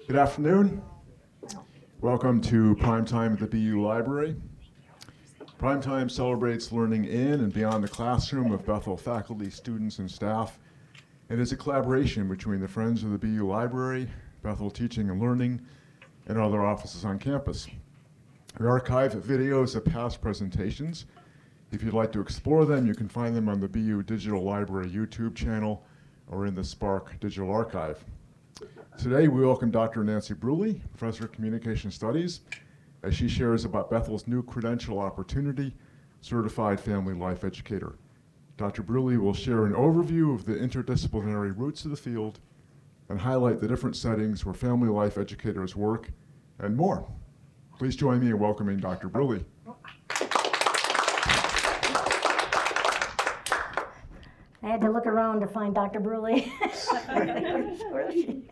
Good afternoon. Welcome to Primetime at the BU Library. Primetime celebrates learning in and beyond the classroom of Bethel faculty, students, and staff, and is a collaboration between the Friends of the BU Library, Bethel Teaching and Learning, and other offices on campus. We archive videos of past presentations. If you'd like to explore them, you can find them on the BU Digital Library YouTube channel or in the Spark Digital Archive. Today, we welcome Dr. Nancy Brule, Professor of Communication Studies, as she shares about Bethel's new credential opportunity, Certified Family Life Educator. Dr. Brule will share an overview of the interdisciplinary roots of the field and highlight the different settings where family life educators work and more. Please join me in welcoming Dr. Brule. I had to look around to find Dr. Brule. Where is she?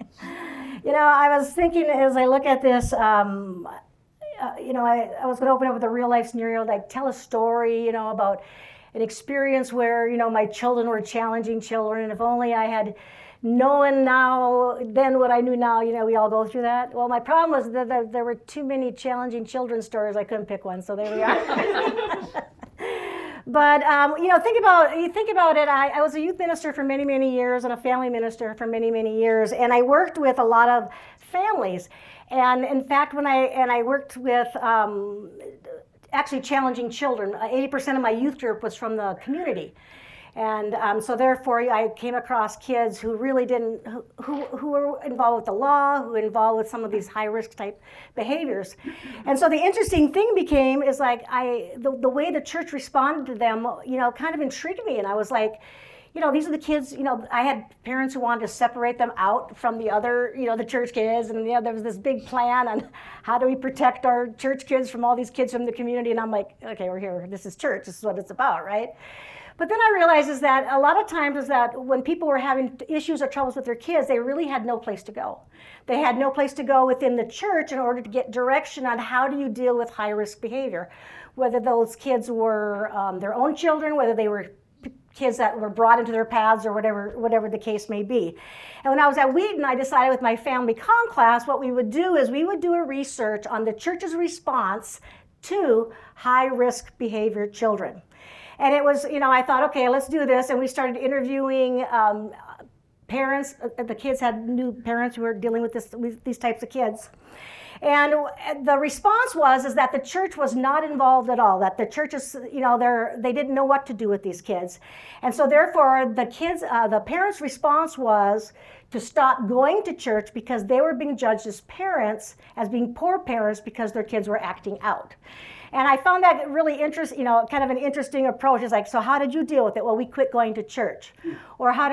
You know, I was thinking as I look at this, I was going to open up with a real life scenario, like tell a story, about an experience where, my children were challenging children. And if only I had known now, then what I knew now, we all go through that. Well, my problem was that there were too many challenging children's stories. I couldn't pick one, so there we are. But, think about it. I was a youth minister for many, many years and a family minister for many, many years. And I worked with a lot of families. And in fact, when I worked with actually challenging children, 80% of my youth group was from the community. And so therefore, I came across kids who really who were involved with the law, who were involved with some of these high-risk type behaviors. And so the interesting thing is like the way the church responded to them, kind of intrigued me. And I was like, these are the kids, I had parents who wanted to separate them out from the other, the church kids. And, there was this big plan on how do we protect our church kids from all these kids from the community. And I'm like, okay, we're here. This is church. This is what it's about, right? But then I realized is that a lot of times is that when people were having issues or troubles with their kids, they really had no place to go. They had no place to go within the church in order to get direction on how do you deal with high-risk behavior, whether those kids were their own children, whether they were kids that were brought into their paths or whatever the case may be. And when I was at Wheaton, I decided with my family comm class, what we would do is we would do a research on the church's response to high-risk behavior children. And it was, I thought, okay, let's do this. And we started interviewing parents. The kids had new parents who were dealing with these types of kids. And the response is that the church was not involved at all, that the churches, they didn't know what to do with these kids. And so therefore, the parents' response was to stop going to church because they were being judged as parents, as being poor parents because their kids were acting out. And I found that really interesting, kind of an interesting approach. It's like, so how did you deal with it? Well, we quit going to church. Or what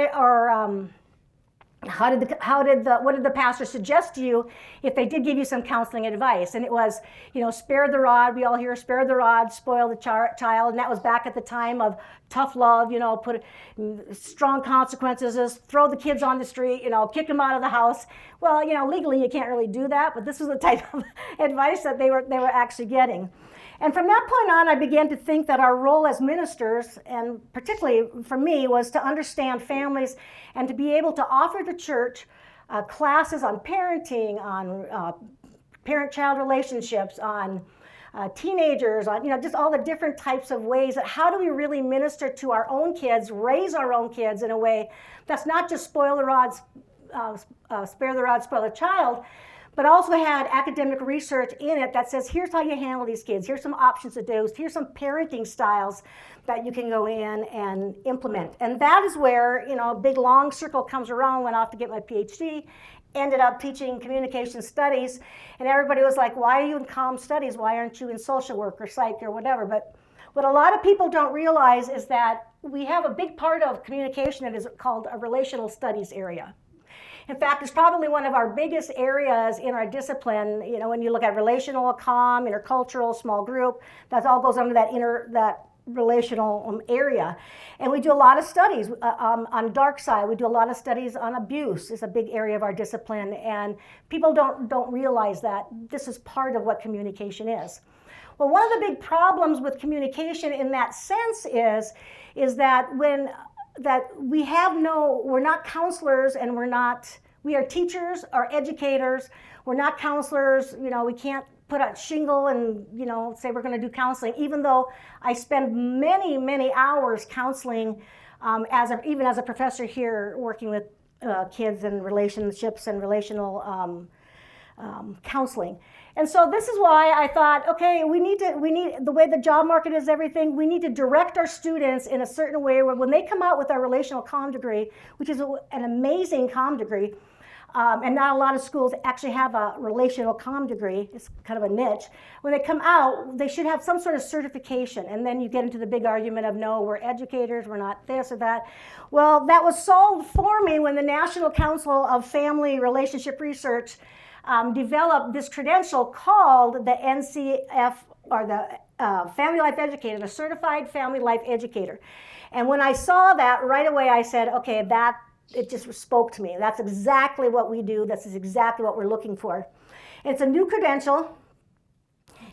did the pastor suggest to you if they did give you some counseling advice? And it was, spare the rod. We all hear spare the rod, spoil the child. And that was back at the time of tough love, put strong consequences, just throw the kids on the street, kick them out of the house. Well, legally you can't really do that, but this was the type of advice that they were actually getting. And from that point on, I began to think that our role as ministers, and particularly for me, was to understand families and to be able to offer the church classes on parenting, on parent-child relationships, on teenagers, on just all the different types of ways that how do we really minister to our own kids, raise our own kids in a way that's not just spare the rod, spoil the child, but also had academic research in it that says, here's how you handle these kids. Here's some options to do. Here's some parenting styles that you can go in and implement. And that is where, a big long circle comes around, went off to get my PhD, ended up teaching communication studies. And everybody was like, why are you in comm studies? Why aren't you in social work or psych or whatever? But what a lot of people don't realize is that we have a big part of communication that is called a relational studies area. In fact, it's probably one of our biggest areas in our discipline. When you look at relational, comm, intercultural, small group, that all goes under that relational area. And we do a lot of studies on dark side. We do a lot of studies on abuse. It's a big area of our discipline, and people don't realize that this is part of what communication is. Well, one of the big problems with communication in that sense is that we're not counselors and we're not We are teachers or educators. We're not counselors. You know, we can't put a shingle and, you know, say we're going to do counseling, even though I spend many, many hours counseling even as a professor here working with kids and relationships and relational counseling. And so this is why I thought, okay, we need the way the job market is everything, we need to direct our students in a certain way where when they come out with our relational comm degree, which is an amazing comm degree, and not a lot of schools actually have a relational comm degree, it's kind of a niche. When they come out, they should have some sort of certification, and then you get into the big argument of, no, we're educators, we're not this or that. Well, that was solved for me when the National Council of Family Relationship Research developed this credential called the NCF, or the Family Life Educator, the Certified Family Life Educator. And when I saw that, right away I said, okay, it just spoke to me. That's exactly what we do. This is exactly what we're looking for. And it's a new credential.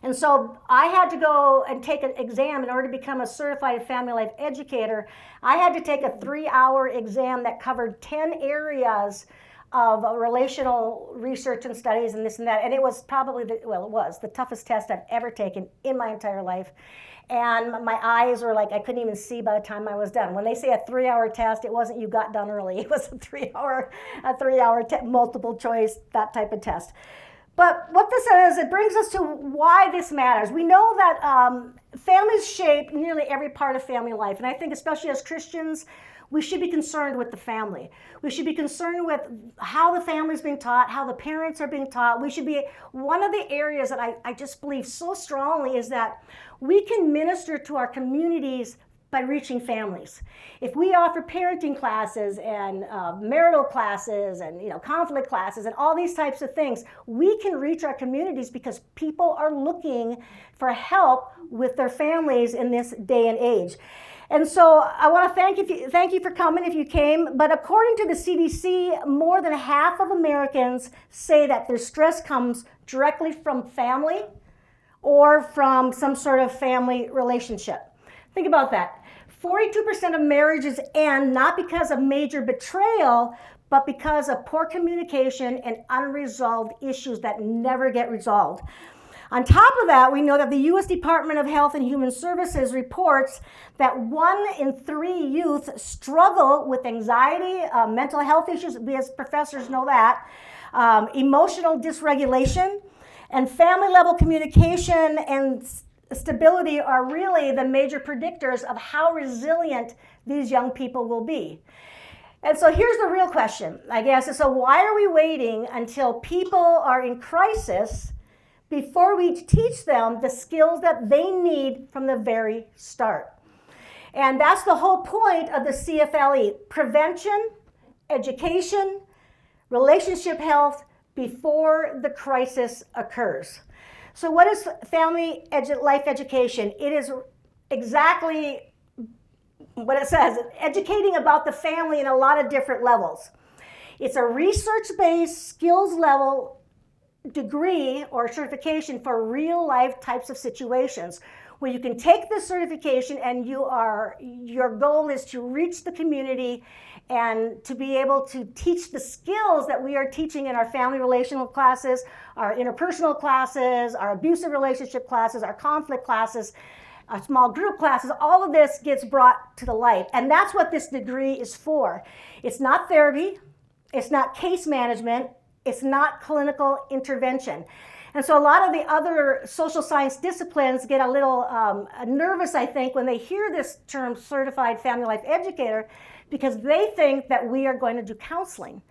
And so I had to go and take an exam in order to become a Certified Family Life Educator. I had to take a 3-hour exam that covered 10 areas of relational research and studies and this and that. And it was probably, it was the toughest test I've ever taken in my entire life. And my eyes were like, I couldn't even see by the time I was done. When they say a 3-hour test, it wasn't you got done early. It was a 3-hour multiple choice, that type of test. But what this is, it brings us to why this matters. We know that families shape nearly every part of family life. And I think especially as Christians, we should be concerned with the family. We should be concerned with how the family's being taught, how the parents are being taught. We should be, one of the areas that I just believe so strongly is that we can minister to our communities by reaching families. If we offer parenting classes and marital classes and conflict classes and all these types of things, we can reach our communities because people are looking for help with their families in this day and age. And so I want to thank you for coming if you came. But according to the CDC, more than half of Americans say that their stress comes directly from family or from some sort of family relationship. Think about that. 42% of marriages end not because of major betrayal, but because of poor communication and unresolved issues that never get resolved. On top of that, we know that the U.S. Department of Health and Human Services reports that 1 in 3 youth struggle with anxiety, mental health issues. We as professors know that, emotional dysregulation, and family-level communication and stability are really the major predictors of how resilient these young people will be. And so here's the real question, I guess. So why are we waiting until people are in crisis before we teach them the skills that they need from the very start? And that's the whole point of the CFLE: prevention, education, relationship health before the crisis occurs. So what is family life education? It is exactly what it says, educating about the family in a lot of different levels. It's a research-based skills level degree or certification for real life types of situations where you can take this certification and your goal is to reach the community and to be able to teach the skills that we are teaching in our family relational classes, our interpersonal classes, our abusive relationship classes, our conflict classes, our small group classes. All of this gets brought to the light, and that's what this degree is for. It's not therapy, it's not case management, it's not clinical intervention. And so a lot of the other social science disciplines get a little nervous, I think, when they hear this term Certified Family Life Educator, because they think that we are going to do counseling.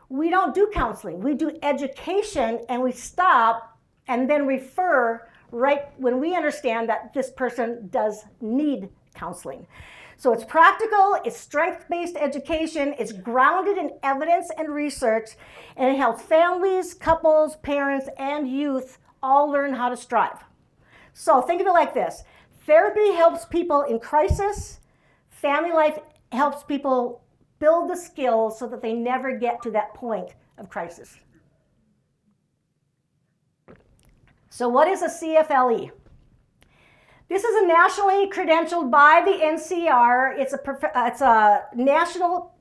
We don't do counseling. We do education, and we stop and then refer right when we understand that this person does need counseling. So it's practical, it's strength-based education, it's grounded in evidence and research, and it helps families, couples, parents, and youth all learn how to strive. So think of it like this. Therapy helps people in crisis. Family life helps people build the skills so that they never get to that point of crisis. So what is a CFLE? This is a nationally credentialed by the NCR. It's a national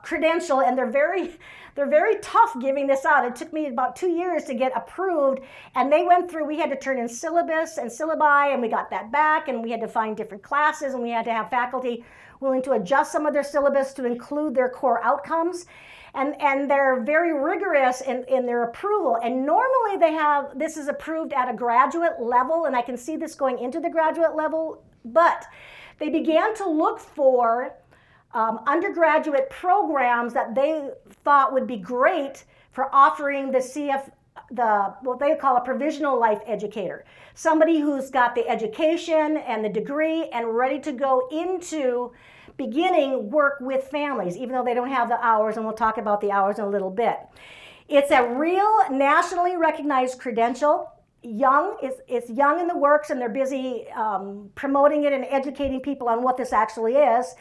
credential, and they're very tough giving this out. It took me about 2 years to get approved, and they went through, we had to turn in syllabus and syllabi, and we got that back, and we had to find different classes, and we had to have faculty willing to adjust some of their syllabus to include their core outcomes. And they're very rigorous in their approval. And normally this is approved at a graduate level, and I can see this going into the graduate level, but they began to look for undergraduate programs that they thought would be great for offering what they call a provisional life educator. Somebody who's got the education and the degree and ready to go into beginning work with families, even though they don't have the hours, and we'll talk about the hours in a little bit. It's a real nationally recognized credential. It's young in the works, and they're busy promoting it and educating people on what this actually is.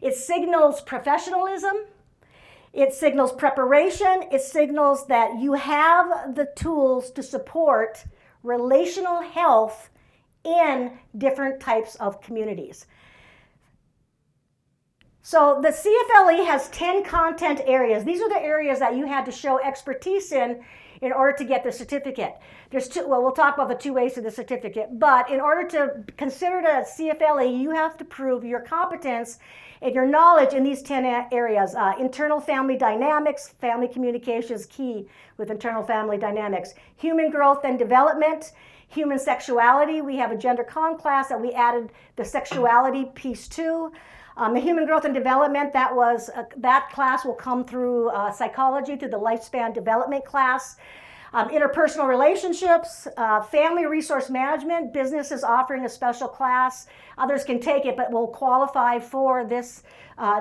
It signals professionalism. It signals preparation. It signals that you have the tools to support relational health in different types of communities. So the CFLE has 10 content areas. These are the areas that you had to show expertise in order to get the certificate. We'll talk about the 2 ways to the certificate, but in order to consider it a CFLE, you have to prove your competence and your knowledge in these 10 areas. Internal family dynamics, family communication is key with internal family dynamics. Human growth and development, human sexuality. We have a gender comm class that we added the sexuality piece to. The human growth and development, that class will come through psychology, through the lifespan development class. Interpersonal relationships, family resource management, business is offering a special class. Others can take it, but will qualify for this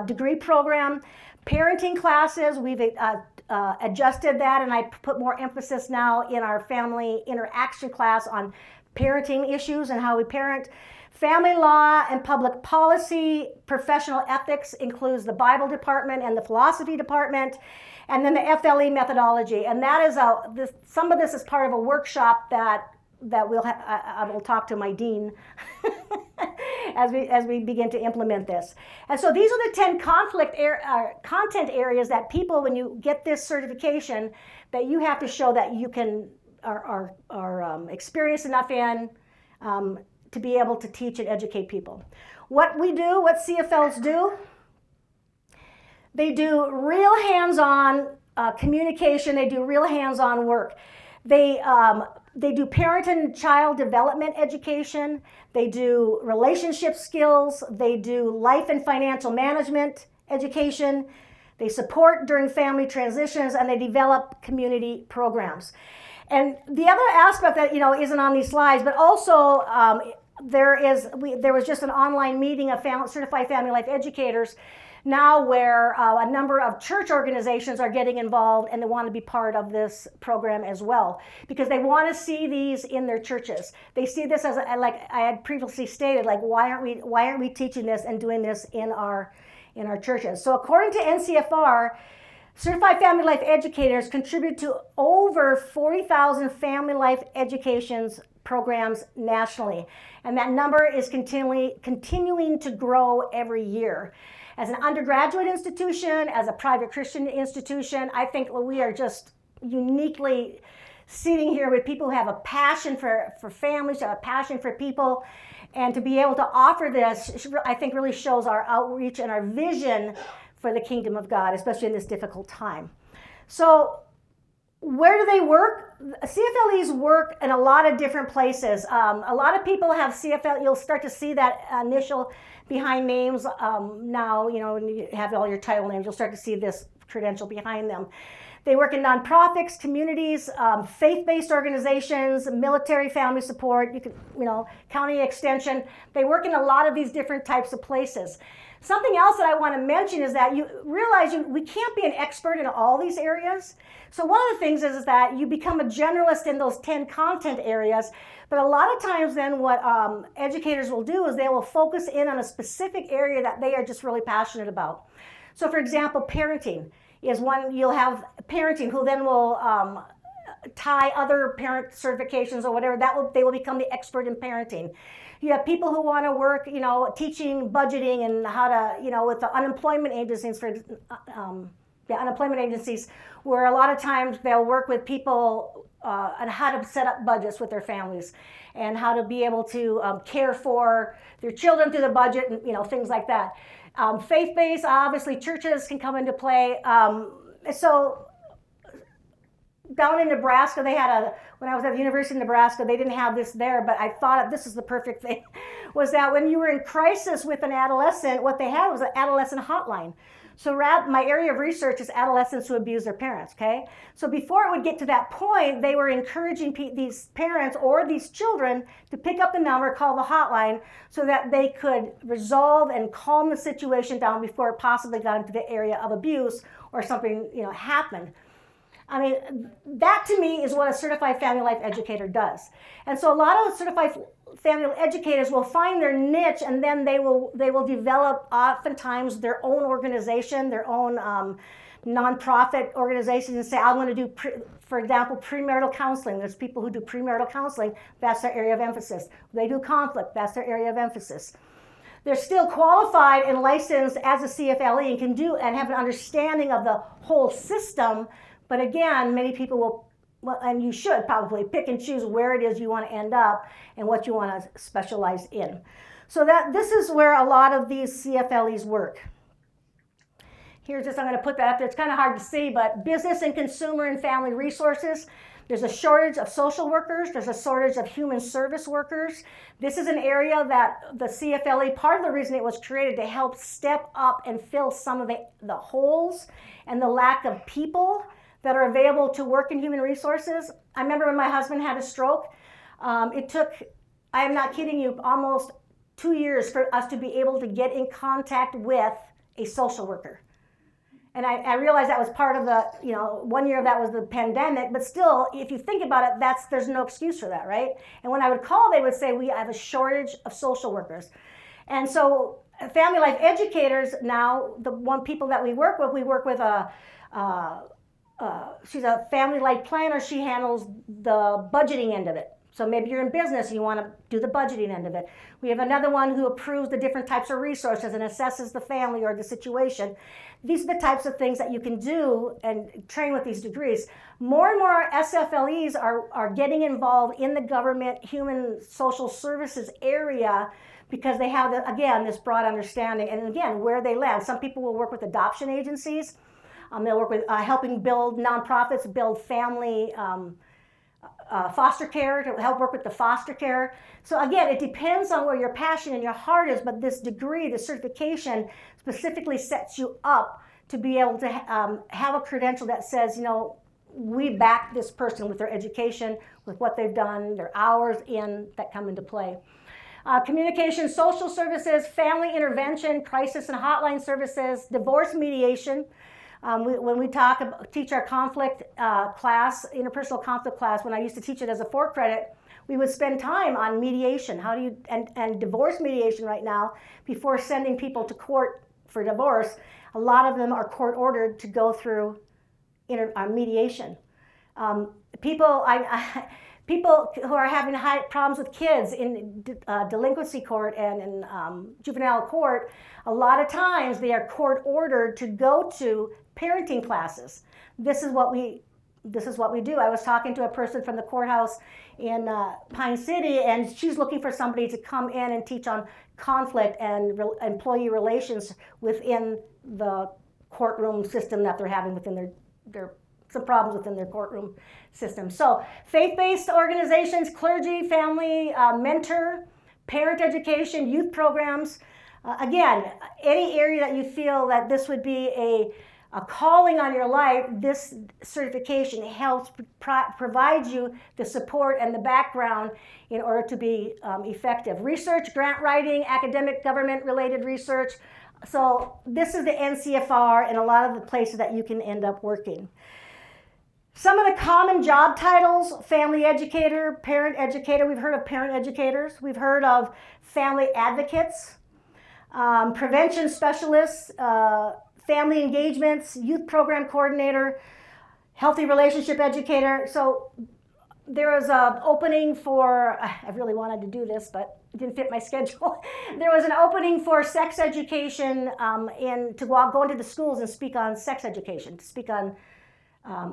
degree program. Parenting classes, we've adjusted that, and I put more emphasis now in our family interaction class on parenting issues and how we parent. Family law and public policy, professional ethics includes the Bible department and the philosophy department, and then the FLE methodology. And that is some of this is part of a workshop that I will talk to my dean as we begin to implement this. And so these are the 10 content areas that people, when you get this certification, that you have to show that you are experienced enough in to be able to teach and educate people. What CFLs do, they do real hands-on communication, they do real hands-on work. They do parent and child development education, they do relationship skills, they do life and financial management education, they support during family transitions, and they develop community programs. And the other aspect that isn't on these slides, but also there was just an online meeting of Certified Family Life Educators now where a number of church organizations are getting involved, and they want to be part of this program as well because they want to see these in their churches. They see this as like I had previously stated, like why aren't we teaching this and doing this in our churches? So according to NCFR, Certified Family Life Educators contribute to over 40,000 family life educations programs nationally, and that number is continuing to grow every year. As an undergraduate institution, as a private Christian institution, I think we are just uniquely sitting here with people who have a passion for families, who have a passion for people, and to be able to offer this, I think really shows our outreach and our vision for the kingdom of God, especially in this difficult time. So where do they work? CFLEs work in a lot of different places. A lot of people have CFL, you'll start to see that initial behind names now, when you have all your title names, you'll start to see this credential behind them. They work in nonprofits, communities, faith-based organizations, military family support, county extension. They work in a lot of these different types of places. Something else that I want to mention is that you realize we can't be an expert in all these areas. So one of the things is that you become a generalist in those 10 content areas, but a lot of times then what educators will do is they will focus in on a specific area that they are just really passionate about. So for example, parenting is one. You'll have parenting who then will tie other parent certifications or whatever, they will become the expert in parenting. You have people who want to work, teaching budgeting and how to, with the unemployment agencies, unemployment agencies, where a lot of times they'll work with people on how to set up budgets with their families and how to be able to care for their children through the budget and, things like that. Faith-based, obviously churches can come into play. So down in Nebraska, when I was at the University of Nebraska, they didn't have this there, but I thought this is the perfect thing, was that when you were in crisis with an adolescent, what they had was an adolescent hotline. So my area of research is adolescents who abuse their parents, okay? So before it would get to that point, they were encouraging these parents or these children to pick up the number, call the hotline, so that they could resolve and calm the situation down before it possibly got into the area of abuse or something, happened. I mean, that to me is what a certified family life educator does. And so a lot of certified family educators will find their niche, and then they will develop oftentimes their own organization, their own nonprofit organization, and say, I want to do, for example, premarital counseling. There's people who do premarital counseling. That's their area of emphasis. They do conflict. That's their area of emphasis. They're still qualified and licensed as a CFLE and can do and have an understanding of the whole system. But again, many people will, and you should probably pick and choose where it is you want to end up and what you want to specialize in. So this is where a lot of these CFLEs work. Here's just, I'm going to put that up there. It's kind of hard to see, but business and consumer and family resources. There's a shortage of social workers. There's a shortage of human service workers. This is an area that the CFLE, part of the reason it was created to help step up and fill some of the holes and the lack of people that are available to work in human resources. I remember when my husband had a stroke, it took, I am not kidding you, almost 2 years for us to be able to get in contact with a social worker. And I realized that was part of the, 1 year of that was the pandemic, but still, if you think about it, there's no excuse for that, right? And when I would call, they would say, we have a shortage of social workers. And so family life educators now, people that we work with she's a family life planner. She handles the budgeting end of it. So maybe you're in business and you want to do the budgeting end of it. We have another one who approves the different types of resources and assesses the family or the situation. These are the types of things that you can do and train with these degrees. More and more SFLEs are getting involved in the government human social services area because they have, again, this broad understanding. And again, where they land. Some people will work with adoption agencies. They'll work with helping build nonprofits, build family foster care, to help work with the foster care. So again, it depends on where your passion and your heart is, but this degree, the certification, specifically sets you up to be able to have a credential that says, we back this person with their education, with what they've done, their hours that come into play. Communication, social services, family intervention, crisis and hotline services, divorce mediation. When we teach our conflict class, interpersonal conflict class, when I used to teach it as a 4-credit, we would spend time on mediation. How do you, and divorce mediation right now, before sending people to court for divorce, a lot of them are court ordered to go through mediation. People who are having problems with kids in delinquency court and in juvenile court, a lot of times they are court ordered to go to parenting classes. This is what we do. I was talking to a person from the courthouse in Pine City, and she's looking for somebody to come in and teach on conflict and employee relations within the courtroom system that they're having within their some problems within their courtroom system. So faith-based organizations, clergy, family, mentor, parent education, youth programs. Again, any area that you feel that this would be a calling on your life, this certification helps provide you the support and the background in order to be effective. Research, grant writing, academic government-related research. So this is the NCFR and a lot of the places that you can end up working. Some of the common job titles: family educator, parent educator. We've heard of parent educators. We've heard of family advocates, prevention specialists, family engagements, youth program coordinator, healthy relationship educator. So there was an opening for, I really wanted to do this, but it didn't fit my schedule. There was an opening for sex education to go into the schools and speak on sex education, to speak on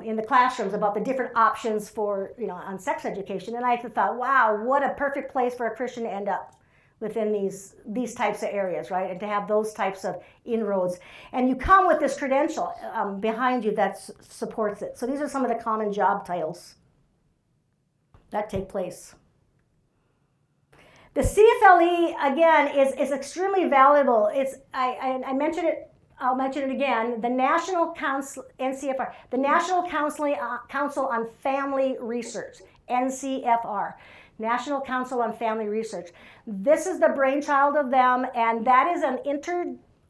in the classrooms about the different options for, on sex education. And I thought, wow, what a perfect place for a Christian to end up within these types of areas, right? And to have those types of inroads. And you come with this credential behind you that supports it. So these are some of the common job titles that take place. The CFLE, again, is extremely valuable. I mentioned it, I'll mention it again, the National Council, NCFR, the National Council on Family Research, NCFR, National Council on Family Research. This is the brainchild of them, and that is an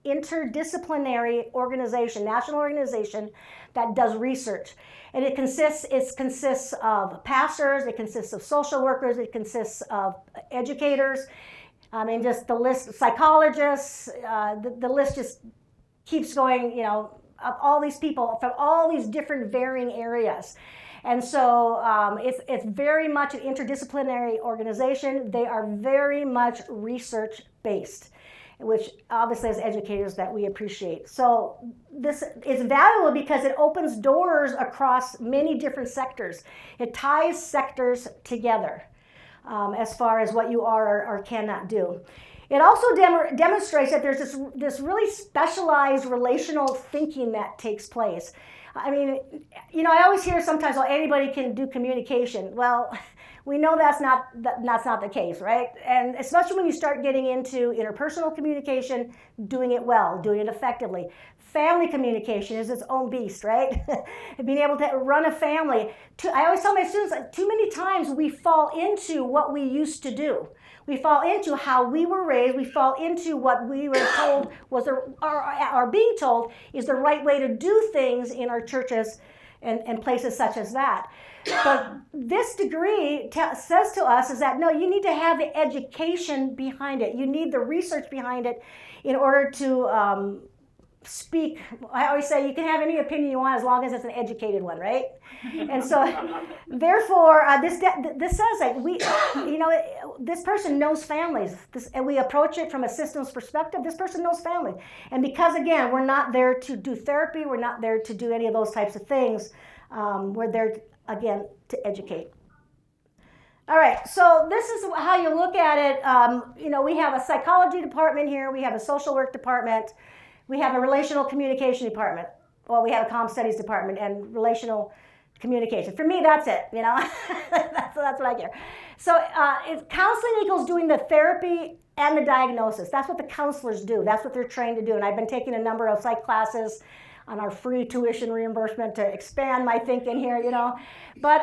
interdisciplinary organization, national organization that does research. And it consists of pastors, it consists of social workers, it consists of educators, and just the list, psychologists, the list just keeps going, of all these people from all these different varying areas. And so it's very much an interdisciplinary organization. They are very much research-based, which obviously as educators that we appreciate. So this is valuable because it opens doors across many different sectors. It ties sectors together as far as what you are or cannot do. It also demonstrates that there's this really specialized relational thinking that takes place. I mean, I always hear sometimes, well, anybody can do communication. Well, we know that's not the case, right? And especially when you start getting into interpersonal communication, doing it well, doing it effectively. Family communication is its own beast, right? Being able to run a family. I always tell my students, too many times we fall into what we used to do. We fall into how we were raised. We fall into what we were told or being told is the right way to do things in our churches and places such as that. But this degree says to us is that, no, you need to have the education behind it. You need the research behind it in order to speak. I always say you can have any opinion you want as long as it's an educated one, right? And so, therefore, this says that this person knows families, and we approach it from a systems perspective. This person knows families, and because again, we're not there to do therapy, we're not there to do any of those types of things. We're there again to educate. All right, so this is how you look at it. We have a psychology department here. We have a social work department. We have a relational communication department. Well, we have a comm studies department and relational communication. For me, that's it, that's what I care. So counseling equals doing the therapy and the diagnosis. That's what the counselors do. That's what they're trained to do. And I've been taking a number of psych classes on our free tuition reimbursement to expand my thinking here, But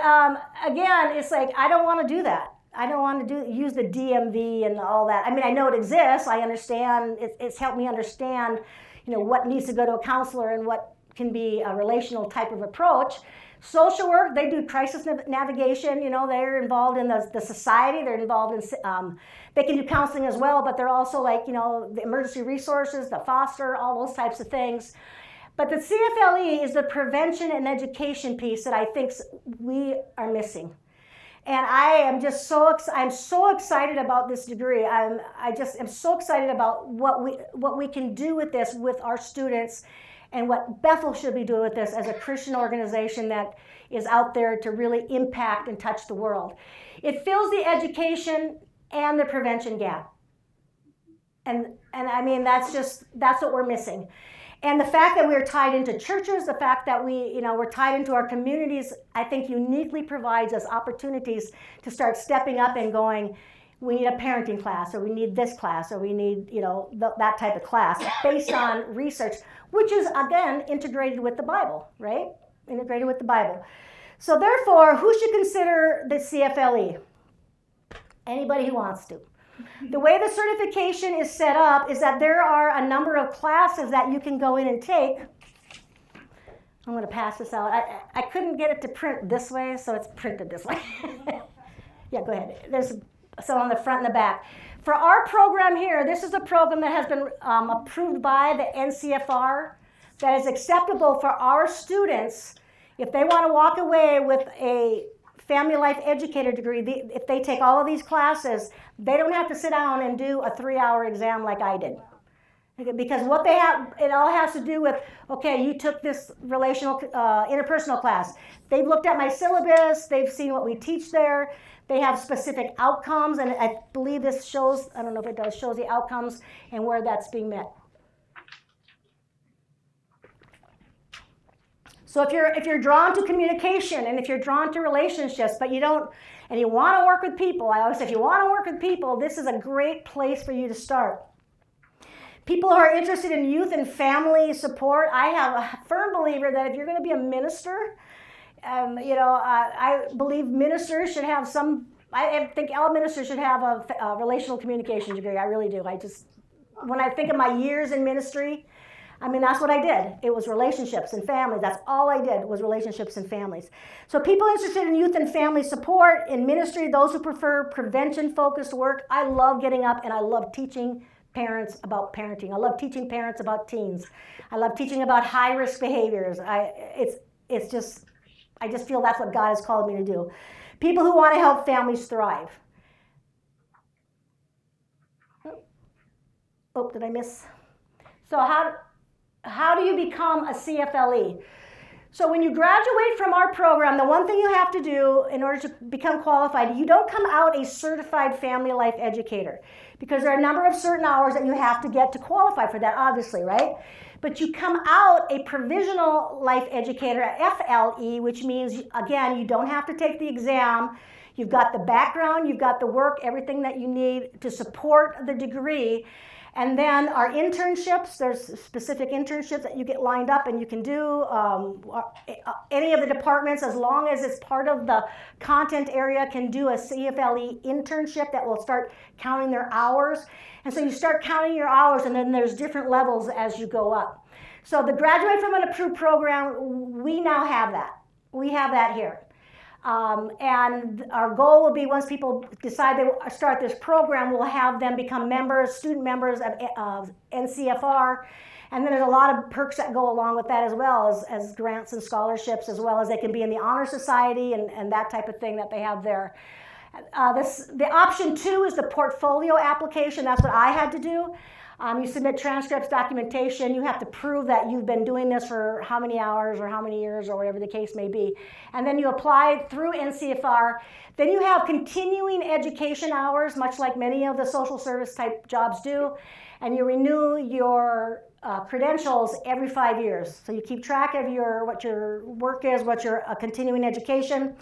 again, it's like, I don't want to do that. I don't want to use the DMV and all that. I mean, I know it exists. I understand. It's helped me understand, what needs to go to a counselor and what can be a relational type of approach. Social work, they do crisis navigation. They're involved in the society. They're involved in, they can do counseling as well, but they're also like, the emergency resources, the foster, all those types of things. But the CFLE is the prevention and education piece that I think we are missing. And I am just I'm so excited about this degree. I just am so excited about what we can do with this with our students, and what Bethel should be doing with this as a Christian organization that is out there to really impact and touch the world. It fills the education and the prevention gap. And I mean, that's what we're missing. And the fact that we're tied into churches, the fact that we're tied into our communities, I think uniquely provides us opportunities to start stepping up and going, we need a parenting class, or we need this class, or we need, that type of class based on research, which is, again, integrated with the Bible, right? Integrated with the Bible. So therefore, who should consider the CFLE? Anybody who wants to. The way the certification is set up is that there are a number of classes that you can go in and take. I'm going to pass this out. I couldn't get it to print this way, so it's printed this way. Yeah, go ahead. There's some on the front and the back. For our program here, this is a program that has been approved by the NCFR that is acceptable for our students if they want to walk away with a Family Life Educator degree, if they take all of these classes, they don't have to sit down and do a 3-hour exam like I did. Because what they have, it all has to do with, okay, you took this relational, interpersonal class. They've looked at my syllabus, they've seen what we teach there, they have specific outcomes, and I believe this shows, I don't know if it does, shows the outcomes and where that's being met. So if you're drawn to communication and if you're drawn to relationships, but you don't, and you want to work with people, I always say if you want to work with people, this is a great place for you to start. People who are interested in youth and family support, I am a firm believer that if you're going to be a minister, I believe ministers should have I think all ministers should have a relational communication degree. I really do. When I think of my years in ministry, I mean, that's what I did. It was relationships and families. That's all I did was relationships and families. So people interested in youth and family support, in ministry, those who prefer prevention-focused work, I love getting up and I love teaching parents about parenting. I love teaching parents about teens. I love teaching about high-risk behaviors. I just feel that's what God has called me to do. People who want to help families thrive. Oh, did I miss? So how do you become a CFLE? So when you graduate from our program, the one thing you have to do in order to become qualified, you don't come out a Certified Family Life Educator, because there are a number of certain hours that you have to get to qualify for that, obviously, right? But you come out a Provisional Life Educator, FLE, which means, again, you don't have to take the exam. You've got the background, you've got the work, everything that you need to support the degree. And then our internships, there's specific internships that you get lined up and you can do. Any of the departments, as long as it's part of the content area, can do a CFLE internship that will start counting their hours. And so you start counting your hours, and then there's different levels as you go up. So the graduate from an approved program, we now have that. We have that here. And our goal will be, once people decide they start this program, we'll have them become members, student members of NCFR. And then there's a lot of perks that go along with that, as well as grants and scholarships, as well as they can be in the Honor Society and that type of thing that they have there. The option 2 is the portfolio application. That's what I had to do. You submit transcripts, documentation. You have to prove that you've been doing this for how many hours or how many years or whatever the case may be. And then you apply through NCFR. Then you have continuing education hours, much like many of the social service type jobs do. And you renew your credentials every 5 years. So you keep track of what your work is, what your continuing education.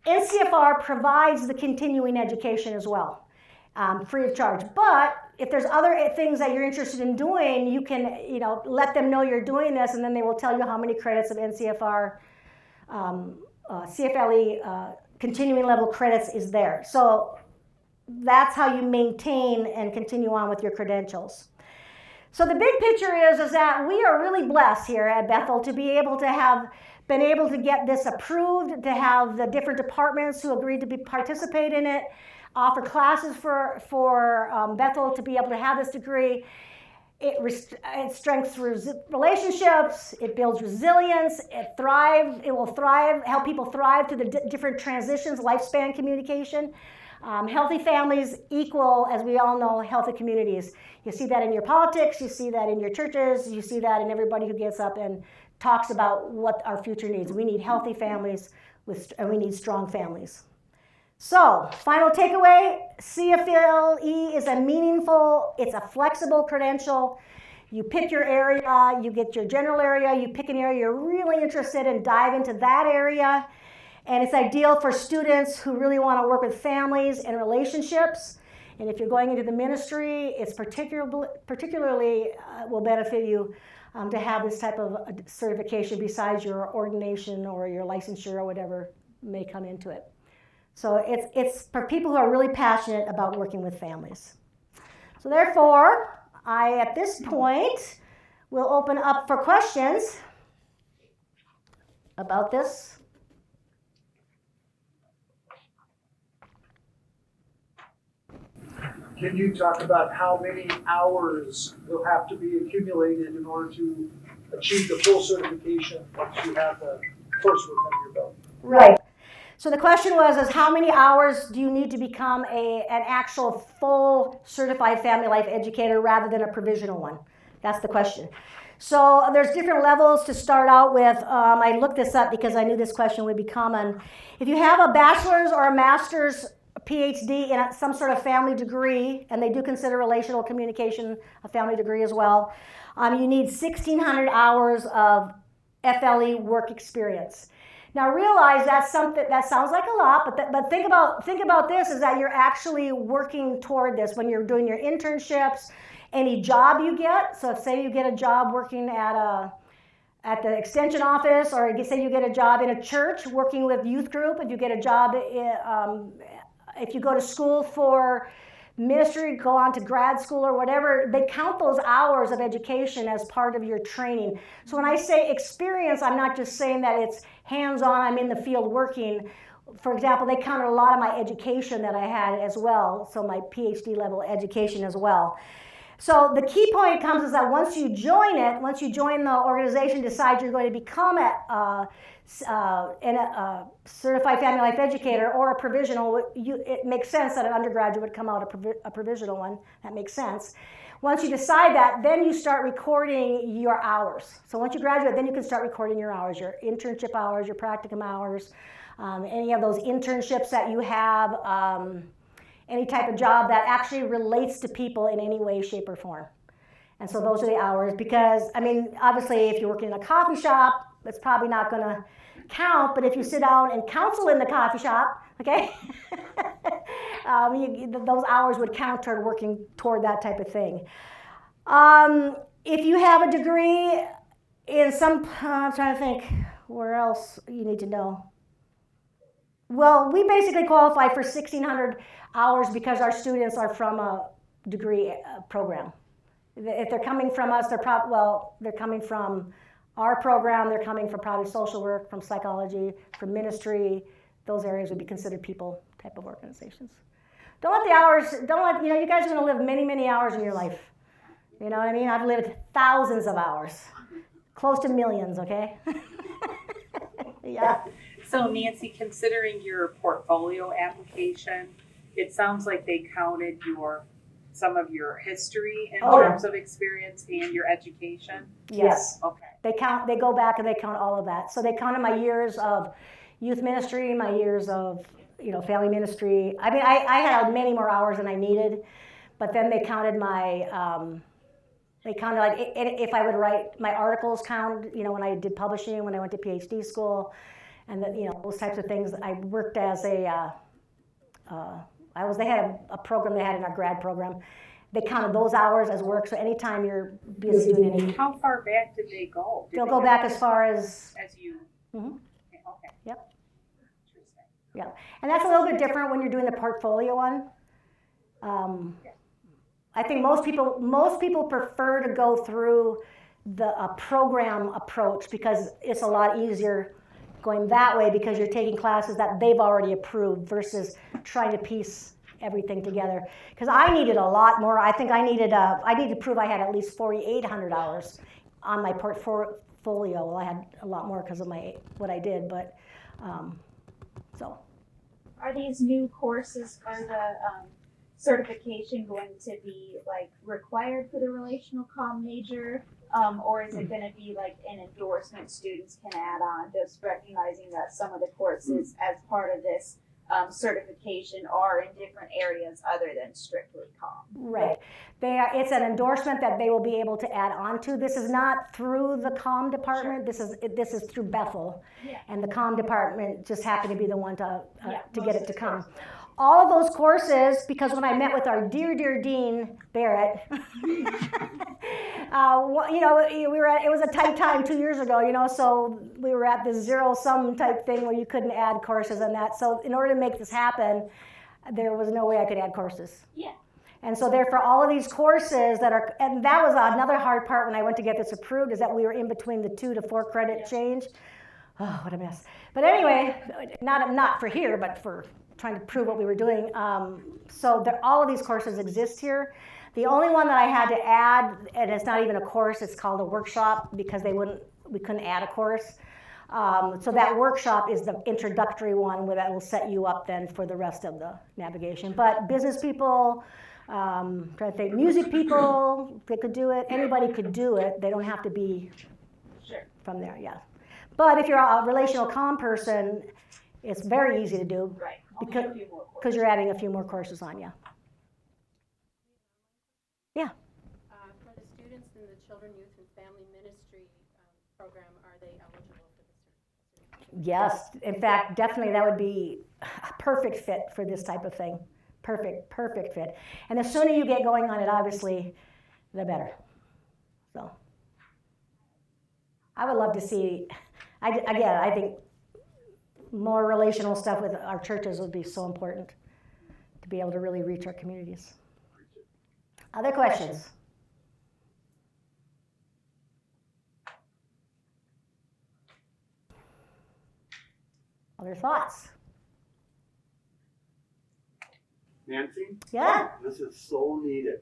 NCFR provides the continuing education as well, free of charge. But if there's other things that you're interested in doing, you can, let them know you're doing this, and then they will tell you how many credits of NCFR, CFLE continuing level credits is there. So that's how you maintain and continue on with your credentials. So the big picture is that we are really blessed here at Bethel to be able to have been able to get this approved, to have the different departments who agreed to participate in it, offer classes for Bethel to be able to have this degree. It strengthens relationships, it builds resilience, it will thrive, help people thrive through the different transitions, lifespan communication. Healthy families equal, as we all know, healthy communities. You see that in your politics, you see that in your churches, you see that in everybody who gets up and talks about what our future needs. We need healthy families, and we need strong families. So, final takeaway, CFLE is it's a flexible credential. You pick your area, you get your general area, you pick an area you're really interested in, dive into that area. And it's ideal for students who really want to work with families and relationships. And if you're going into the ministry, it's particularly will benefit you to have this type of certification besides your ordination or your licensure or whatever may come into it. So it's for people who are really passionate about working with families. So therefore, at this point, will open up for questions about this. Can you talk about how many hours will have to be accumulated in order to achieve the full certification once you have the coursework under your belt? Right. So the question was, is how many hours do you need to become an actual full certified family life educator rather than a provisional one? That's the question. So there's different levels to start out with. I looked this up because I knew this question would be common. If you have a bachelor's or a master's PhD in some sort of family degree, and they do consider relational communication a family degree as well, you need 1,600 hours of FLE work experience. Now realize that's something that sounds like a lot, but think about this, is that you're actually working toward this when you're doing your internships, any job you get. So say you get a job working at the extension office, or say you get a job in a church working with youth group, if you get a job, if you go to school for ministry, go on to grad school or whatever, they count those hours of education as part of your training. So when I say experience, I'm not just saying that it's hands-on, I'm in the field working. For example, they counted a lot of my education that I had as well, so my PhD level education as well. So the key point comes is that once you join the organization, decide you're going to become a certified family life educator or a provisional, it makes sense that an undergraduate would come out a provisional one. That makes sense. Once you decide that, then you start recording your hours. So once you graduate, then you can start recording your hours, your internship hours, your practicum hours, any of those internships that you have, any type of job that actually relates to people in any way, shape, or form. And so those are the hours, because, I mean, obviously if you're working in a coffee shop, it's probably not going to count, but if you sit down and counsel in the coffee shop, okay, those hours would count toward working toward that type of thing. If you have a degree in I'm trying to think where else you need to know. Well, we basically qualify for 1,600 hours because our students are from a degree program. If they're coming from us, they're coming from our program, they're coming from probably social work, from psychology, from ministry. Those areas would be considered people type of organizations. You guys are going to live many, many hours in your life. You know what I mean? I've lived thousands of hours, close to millions, okay? Yeah. So Nancy, considering your portfolio application, it sounds like they counted some of your history in terms of experience and your education? Yes. Okay. They go back and they count all of that. So they counted my years of youth ministry, my years of family ministry. I mean, I had many more hours than I needed, but then they counted like if I would write my articles counted, when I did publishing, when I went to PhD school, and those types of things. I worked as they had a program they had in our grad program. They counted those hours as work, so anytime you're busy doing anything. How far back did they go? They'll go back as far as you. Mm-hmm. Okay. Yep. Yeah, and that's a little bit different when you're doing the portfolio one. I think most people prefer to go through the program approach because it's a lot easier going that way because you're taking classes that they've already approved versus trying to piece everything together. Because I needed a lot more. I think I needed to prove I had at least 4,800 hours on my portfolio. Well, I had a lot more because of what I did, but so. Are these new courses for the certification going to be like required for the relational comm major? Or is it going to be like an endorsement students can add on, just recognizing that some of the courses as part of this certification are in different areas other than strictly comm? Right. It's an endorsement that they will be able to add on to. This is not through the comm department. Sure. This is through Bethel, and the comm department just happened to be the one to get it to come. All of those courses, because when I met with our dear Dean Barrett, it was a tight time 2 years ago, so we were at this zero-sum type thing where you couldn't add courses and that. So in order to make this happen, there was no way I could add courses. Yeah. And so therefore, all of these courses and that was another hard part when I went to get this approved, is that we were in between the 2 to 4 credit change. Oh, what a mess. But anyway, not for here, but for trying to prove what we were doing. So all of these courses exist here. The only one that I had to add, and it's not even a course, it's called a workshop because we couldn't add a course, So that workshop is the introductory one where that will set you up then for the rest of the navigation. But business people, trying to think, music people, they could do it. Anybody could do it. They don't have to be Sure. from there, yeah. But if you're a relational comm person, it's very easy to do Right. because Only a few more courses. because you're adding a few more courses on, yeah. Yeah. For the students in the Children, Youth, and Family Ministry program, are they eligible for the certification? Yes, in fact, definitely that would be a perfect fit for this type of thing. Perfect fit. And the sooner you get going on it, obviously, the better. So, I would love to see, I think more relational stuff with our churches would be so important to be able to really reach our communities. Other questions? Other thoughts? Nancy? Yeah? This is so needed.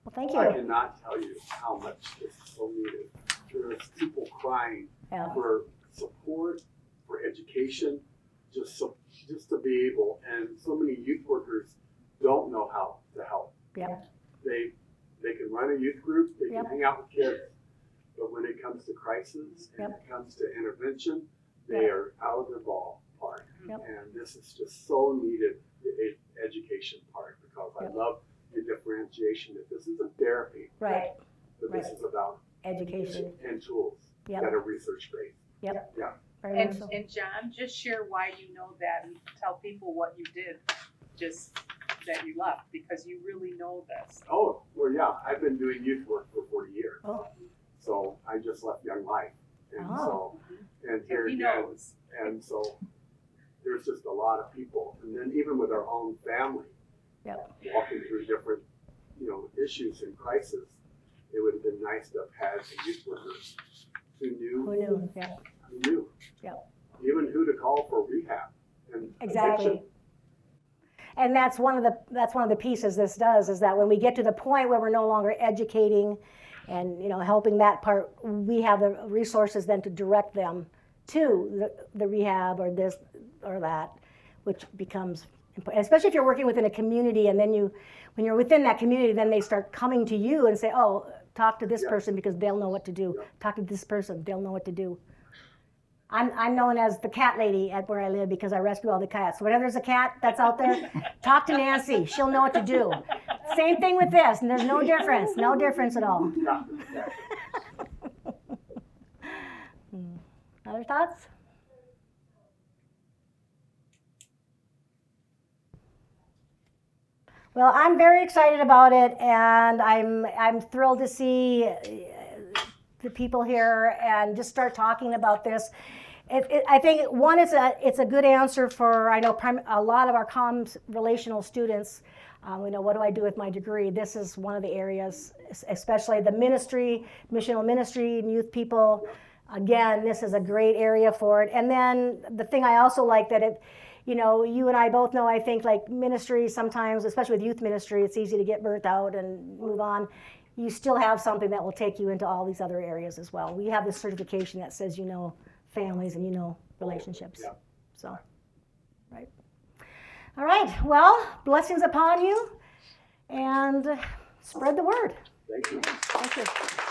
Well, thank I you. cannot tell you how much this is so needed. There's people crying Yeah. for support, for education, just to be able, and so many youth workers don't know how to help. Yeah. They can run a youth group, they can Yep. hang out with kids, but when it comes to crisis and Yep. it comes to intervention, they Yep. are out of their ballpark. Yep. And this is just so needed, the education part, because I Yep. love the differentiation that this isn't therapy, Right. but this Right. is about Education. and tools Yep. that are research based. Yep. Yeah. Very much And, so. and John, just share why you know that and tell people what you did, just that you left, because you really know this. Oh, well, yeah, I've been doing youth work for 40 years. Oh. So I just left Young Life. And Oh. and here He again, knows. and so there's just a lot of people. And then even with our own family, Yep. walking through different, issues and crisis, it would have been nice to have had some youth workers who Who knew, knew? Yeah. Yep. even who to call for rehab and Exactly. addiction. And that's one of the pieces this does, is that when we get to the point where we're no longer educating and helping that part, we have the resources then to direct them to the rehab or this or that, which becomes important. Especially if you're working within a community, and then when you're within that community, then they start coming to you and say, oh, talk to this Yeah. person because they'll know what to do. Yeah. Talk to this person, they'll know what to do. I'm known as the cat lady at where I live because I rescue all the cats. So whenever there's a cat that's out there, talk to Nancy. She'll know what to do. Same thing with this, and there's no difference. No difference at all. Yeah. Other thoughts? Well, I'm very excited about it, and I'm thrilled to see the people here and just start talking about this. I think one is it's a good answer for a lot of our comms relational students. What do I do with my degree? This is one of the areas, especially the ministry, missional ministry, and youth people. Again, this is a great area for it. And then the thing I also like that you and I both know, I think, like ministry sometimes, especially with youth ministry, it's easy to get burnt out and move on. You still have something that will take you into all these other areas as well. We have this certification that says families and relationships. Yeah. So, right. All right, well, blessings upon you, and spread the word. Thank you. Thank you.